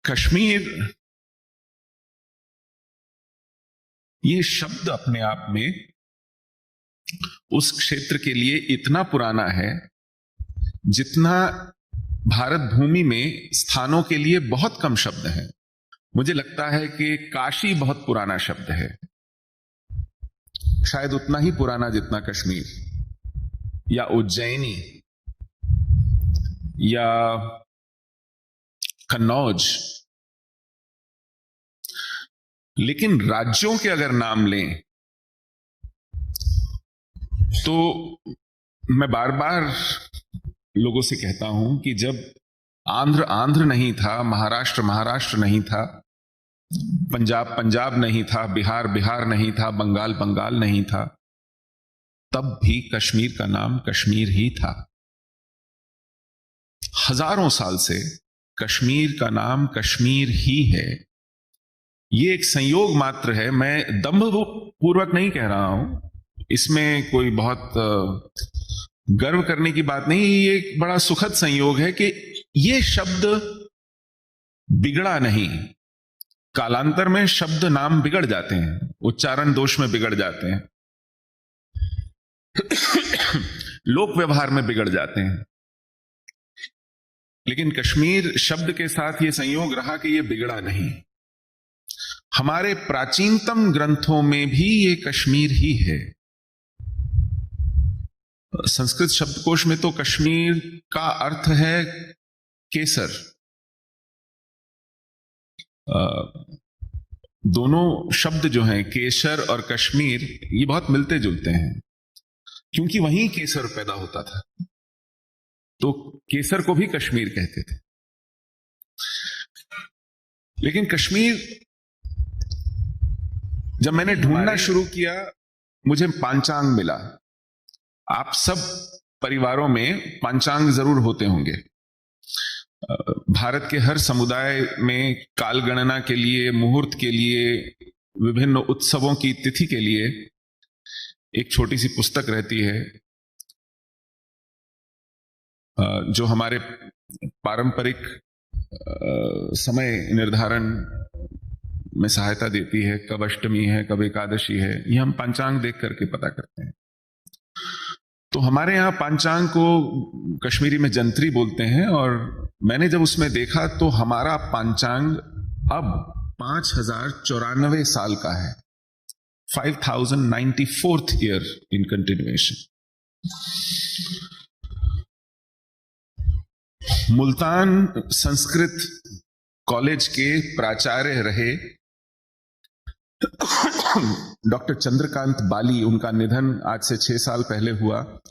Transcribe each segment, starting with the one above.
कश्मीर ये शब्द अपने आप में उस क्षेत्र के लिए इतना पुराना है जितना भारत भूमि में स्थानों के लिए बहुत कम शब्द हैं। मुझे लगता है कि काशी बहुत पुराना शब्द है, शायद उतना ही पुराना जितना कश्मीर या उज्जैनी या कन्नौज। लेकिन राज्यों के अगर नाम लें तो मैं बार बार लोगों से कहता हूं कि जब आंध्र नहीं था, महाराष्ट्र नहीं था, पंजाब नहीं था, बिहार नहीं था, बंगाल नहीं था, तब भी कश्मीर का नाम कश्मीर ही था। हजारों साल से कश्मीर का नाम कश्मीर ही है। ये एक संयोग मात्र है, मैं दंभ पूर्वक नहीं कह रहा हूं, इसमें कोई बहुत गर्व करने की बात नहीं। ये एक बड़ा सुखद संयोग है कि ये शब्द बिगड़ा नहीं। कालांतर में शब्द नाम बिगड़ जाते हैं, उच्चारण दोष में बिगड़ जाते हैं, लोक व्यवहार में बिगड़ जाते हैं, लेकिन कश्मीर शब्द के साथ ये संयोग रहा कि ये बिगड़ा नहीं। हमारे प्राचीनतम ग्रंथों में भी ये कश्मीर ही है। संस्कृत शब्दकोश में तो कश्मीर का अर्थ है केसर। दोनों शब्द जो हैं केसर और कश्मीर, ये बहुत मिलते जुलते हैं, क्योंकि वहीं केसर पैदा होता था, तो केसर को भी कश्मीर कहते थे। लेकिन कश्मीर जब मैंने ढूंढना शुरू किया, मुझे पांचांग मिला। आप सब परिवारों में पांचांग जरूर होते होंगे। भारत के हर समुदाय में काल गणना के लिए, मुहूर्त के लिए, विभिन्न उत्सवों की तिथि के लिए एक छोटी सी पुस्तक रहती है जो हमारे पारंपरिक समय निर्धारण में सहायता देती है। कब अष्टमी है, कब एकादशी है, ये हम पंचांग देख करके पता करते हैं। तो हमारे यहाँ पंचांग को कश्मीरी में जंत्री बोलते हैं, और मैंने जब उसमें देखा तो हमारा पंचांग अब 5094 साल का है, 5094th year in continuation. Multan Sanskrit college के प्राचार्य रहे डॉक्टर चंद्रकांत बाली, उनका निधन आज से 6 साल पहले हुआ,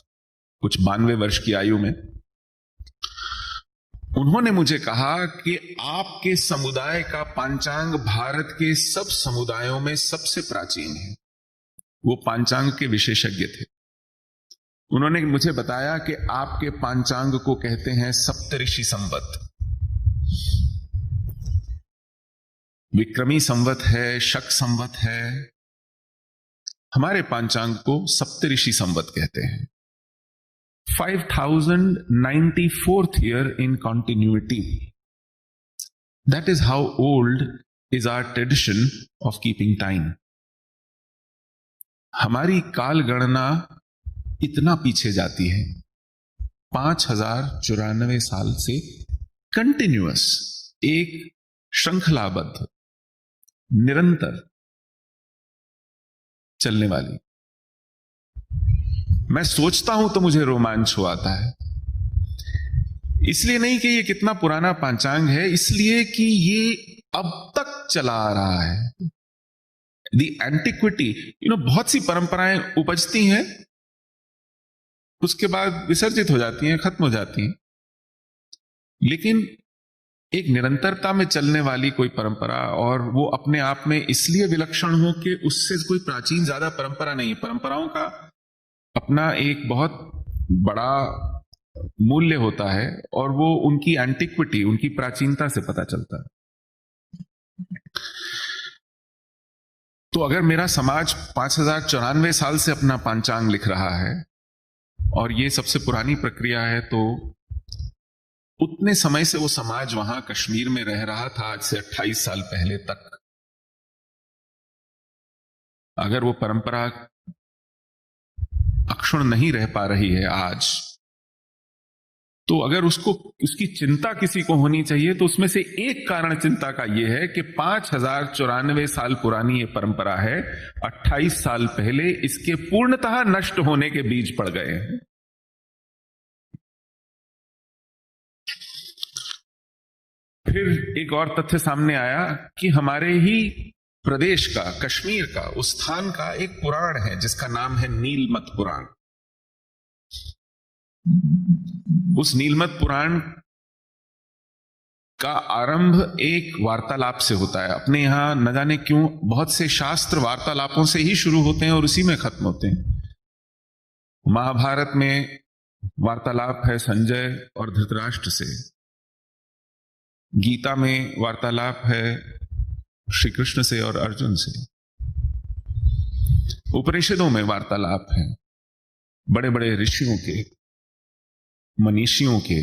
कुछ 92 वर्ष की आयु में। उन्होंने मुझे कहा कि आपके समुदाय का पंचांग भारत के सब समुदायों में सबसे प्राचीन है। वो पंचांग के विशेषज्ञ थे। उन्होंने मुझे बताया कि आपके पंचांग को कहते हैं सप्तऋषि संवत। विक्रमी संवत है, शक संवत है, हमारे पंचांग को सप्तऋषि संवत कहते हैं। 5094th year in continuity. That is how old is our tradition of keeping time. हमारी काल गणना इतना पीछे जाती है, 5094 साल से कंटिन्यूअस, एक श्रृंखलाबद्ध, निरंतर चलने वाली। मैं सोचता हूं तो मुझे रोमांच हो आता है। इसलिए नहीं कि ये कितना पुराना पंचांग है, इसलिए कि ये अब तक चला आ रहा है। दी एंटिक्विटी, बहुत सी परंपराएं उपजती हैं, उसके बाद विसर्जित हो जाती हैं, खत्म हो जाती हैं, लेकिन एक निरंतरता में चलने वाली कोई परंपरा, और वो अपने आप में इसलिए विलक्षण हो कि उससे कोई प्राचीन ज्यादा परंपरा नहीं। परंपराओं का अपना एक बहुत बड़ा मूल्य होता है, और वो उनकी एंटिक्विटी, उनकी प्राचीनता से पता चलता है। तो अगर मेरा समाज 5094 साल से अपना पंचांग लिख रहा है और ये सबसे पुरानी प्रक्रिया है, तो उतने समय से वो समाज वहां कश्मीर में रह रहा था, आज से 28 साल पहले तक। अगर वो परंपरा अक्षुण्ण नहीं रह पा रही है आज, तो अगर उसकी चिंता किसी को होनी चाहिए तो उसमें से एक कारण चिंता का यह है कि 5094 साल पुरानी ये परंपरा है, 28 साल पहले इसके पूर्णतः नष्ट होने के बीज पड़ गए हैं। फिर एक और तथ्य सामने आया कि हमारे ही प्रदेश का, कश्मीर का, उस स्थान का एक पुराण है जिसका नाम है नीलमत पुराण। उस नीलमत पुराण का आरंभ एक वार्तालाप से होता है। अपने यहां न जाने क्यों बहुत से शास्त्र वार्तालापों से ही शुरू होते हैं और उसी में खत्म होते हैं। महाभारत में वार्तालाप है संजय और धृतराष्ट्र से, गीता में वार्तालाप है श्री कृष्ण से और अर्जुन से, उपनिषदों में वार्तालाप है बड़े बड़े ऋषियों के, मनीषियों के,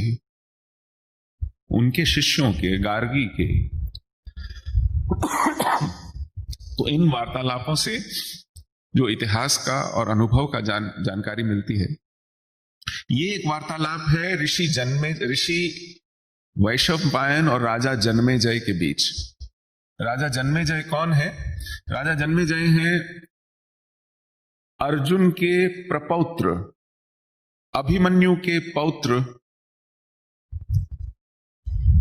उनके शिष्यों के, गार्गी के। तो इन वार्तालापों से जो इतिहास का और अनुभव का जानकारी मिलती है। ये एक वार्तालाप है ऋषि वैशंपायन और राजा जन्मेजय के बीच। राजा जन्मेजय कौन है? राजा जन्मेजय हैं अर्जुन के प्रपौत्र, अभिमन्यु के पौत्र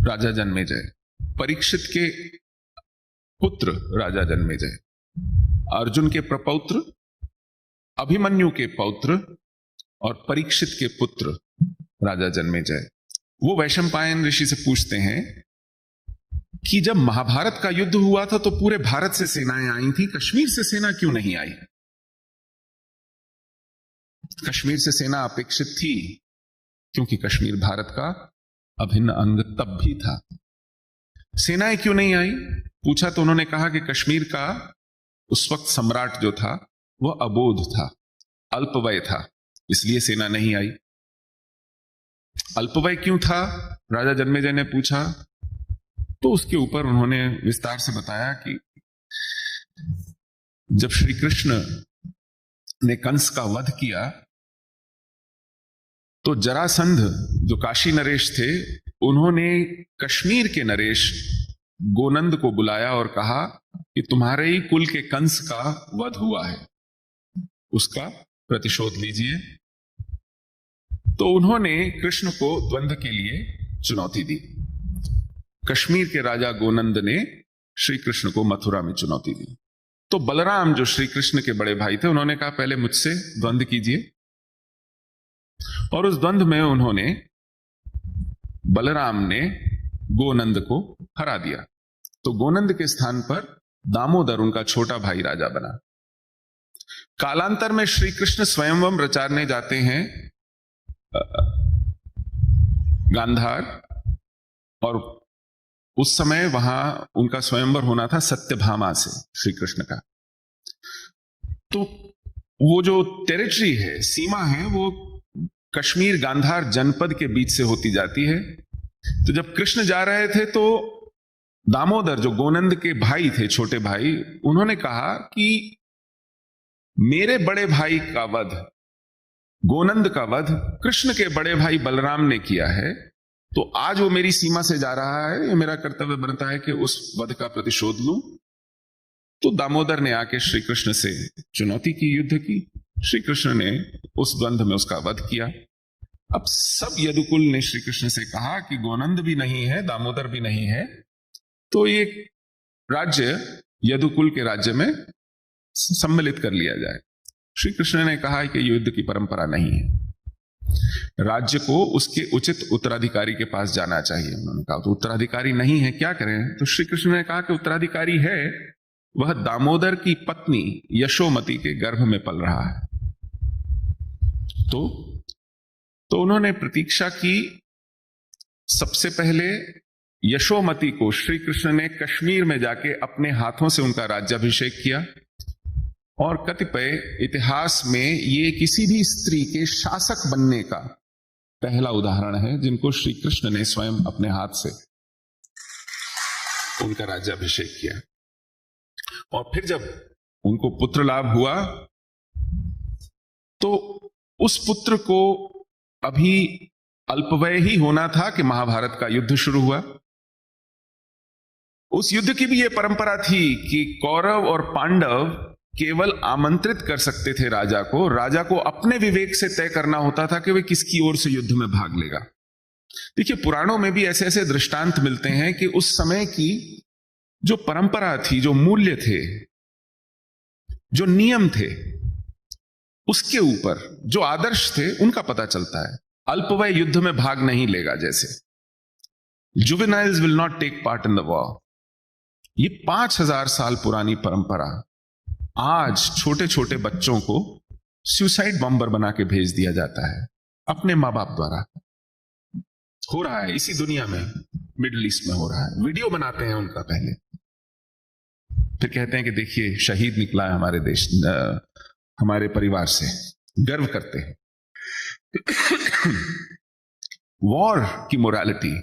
राजा जन्मेजय, परीक्षित के पुत्र राजा जन्मेजय। अर्जुन के प्रपौत्र, अभिमन्यु के पौत्र और परीक्षित के पुत्र राजा जन्मेजय। वो वैशंपायन ऋषि से पूछते हैं कि जब महाभारत का युद्ध हुआ था तो पूरे भारत से सेनाएं आई थी, कश्मीर से सेना क्यों नहीं आई? कश्मीर से सेना अपेक्षित थी क्योंकि कश्मीर भारत का अभिन्न अंग तब भी था। सेनाएं क्यों नहीं आई? पूछा तो उन्होंने कहा कि कश्मीर का उस वक्त सम्राट जो था वह अबोध था, अल्पवय था, इसलिए सेना नहीं आई। अल्पवय क्यों था? राजा जन्मेजय ने पूछा तो उसके ऊपर उन्होंने विस्तार से बताया कि जब श्री कृष्ण ने कंस का वध किया तो जरासंध जो काशी नरेश थे, उन्होंने कश्मीर के नरेश गोनंद को बुलाया और कहा कि तुम्हारे ही कुल के कंस का वध हुआ है, उसका प्रतिशोध लीजिए। तो उन्होंने कृष्ण को द्वंद्व के लिए चुनौती दी। कश्मीर के राजा गोनंद ने श्री कृष्ण को मथुरा में चुनौती दी। तो बलराम जो श्री कृष्ण के बड़े भाई थे, उन्होंने कहा पहले मुझसे द्वंद्व कीजिए, और उस द्वंद्व में उन्होंने, बलराम ने गोनंद को हरा दिया। तो गोनंद के स्थान पर दामोदर उनका छोटा भाई राजा बना। कालांतर में श्री कृष्ण स्वयंवर रचाने जाते हैं गांधार, और उस समय वहां उनका स्वयंवर होना था सत्यभामा से, श्री कृष्ण का। तो वो जो टेरिटरी है, सीमा है, वो कश्मीर गांधार जनपद के बीच से होती जाती है। तो जब कृष्ण जा रहे थे तो दामोदर जो गोनंद के भाई थे, छोटे भाई, उन्होंने कहा कि मेरे बड़े भाई का वध, गोनंद का वध कृष्ण के बड़े भाई बलराम ने किया है, तो आज वो मेरी सीमा से जा रहा है, ये मेरा कर्तव्य बनता है कि उस वध का प्रतिशोध लूं। तो दामोदर ने आके श्री कृष्ण से चुनौती की, युद्ध की। श्री कृष्ण ने उस द्वंद्व में उसका वध किया। अब सब यदुकुल ने श्री कृष्ण से कहा कि गोनंद भी नहीं है, दामोदर भी नहीं है, तो ये राज्य यदुकुल के राज्य में सम्मिलित कर लिया जाए। श्री कृष्ण ने कहा कि युद्ध की परंपरा नहीं है, राज्य को उसके उचित उत्तराधिकारी के पास जाना चाहिए। उन्होंने कहा तो उत्तराधिकारी नहीं है, क्या करें? तो श्री कृष्ण ने कहा कि उत्तराधिकारी है, वह दामोदर की पत्नी यशोमती के गर्भ में पल रहा है। तो उन्होंने प्रतीक्षा की। सबसे पहले यशोमती को श्री कृष्ण ने कश्मीर में जाके अपने हाथों से उनका राज्याभिषेक किया, और कतिपय इतिहास में ये किसी भी स्त्री के शासक बनने का पहला उदाहरण है जिनको श्री कृष्ण ने स्वयं अपने हाथ से उनका राज्याभिषेक किया। और फिर जब उनको पुत्र लाभ हुआ तो उस पुत्र को अभी अल्पवय ही होना था कि महाभारत का युद्ध शुरू हुआ। उस युद्ध की भी यह परंपरा थी कि कौरव और पांडव केवल आमंत्रित कर सकते थे राजा को अपने विवेक से तय करना होता था कि वे किसकी ओर से युद्ध में भाग लेगा। देखिए, पुराणों में भी ऐसे ऐसे दृष्टांत मिलते हैं कि उस समय की जो परंपरा थी, जो मूल्य थे, जो नियम थे, उसके ऊपर जो आदर्श थे, उनका पता चलता है। अल्पवय युद्ध में भाग नहीं लेगा, जैसे juveniles will not take part in the war. ये 5000 साल पुरानी परंपरा आज छोटे छोटे बच्चों को सुसाइड बॉम्बर बना के भेज दिया जाता है अपने मां बाप द्वारा। हो रहा है इसी दुनिया में, मिडिल ईस्ट में हो रहा है। वीडियो बनाते हैं उनका पहले, फिर कहते हैं कि देखिए शहीद निकला है हमारे देश, हमारे परिवार से, गर्व करते हैं। वॉर की morality,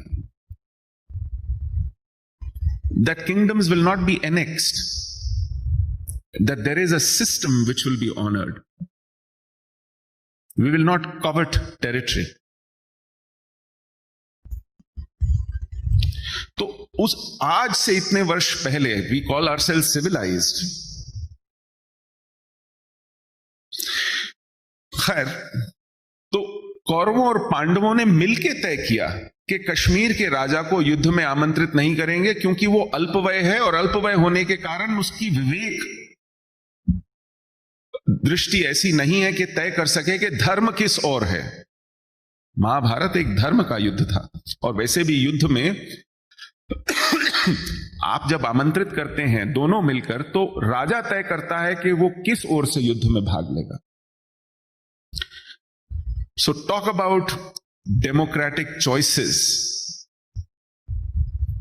that kingdoms will not be annexed, that there is a system which will be honored. We will not covet territory. तो उस आज से इतने वर्ष पहले we call ourselves civilized. खैर, तो कौरवों और पांडवों ने मिलकर तय किया कि कश्मीर के राजा को युद्ध में आमंत्रित नहीं करेंगे, क्योंकि वो अल्पवय है और अल्पवय होने के कारण उसकी विवेक दृष्टि ऐसी नहीं है कि तय कर सके कि धर्म किस ओर है। महाभारत एक धर्म का युद्ध था, और वैसे भी युद्ध में आप जब आमंत्रित करते हैं दोनों मिलकर, तो राजा तय करता है कि वो किस ओर से युद्ध में भाग लेगा। So talk about democratic choices,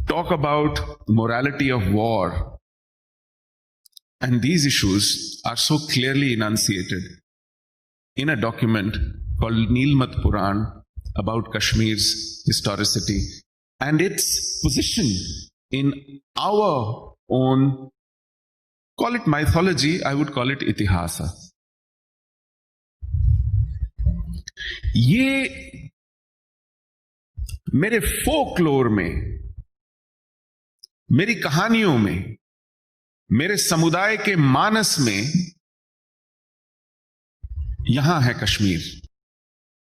talk about morality of war, and these issues are so clearly enunciated in a document called Nilmat Puran about Kashmir's historicity and its position in our own, call it mythology, I would call it itihasa. ये मेरे folklore में, मेरी कहानियों में, मेरे समुदाय के मानस में यहां है कश्मीर।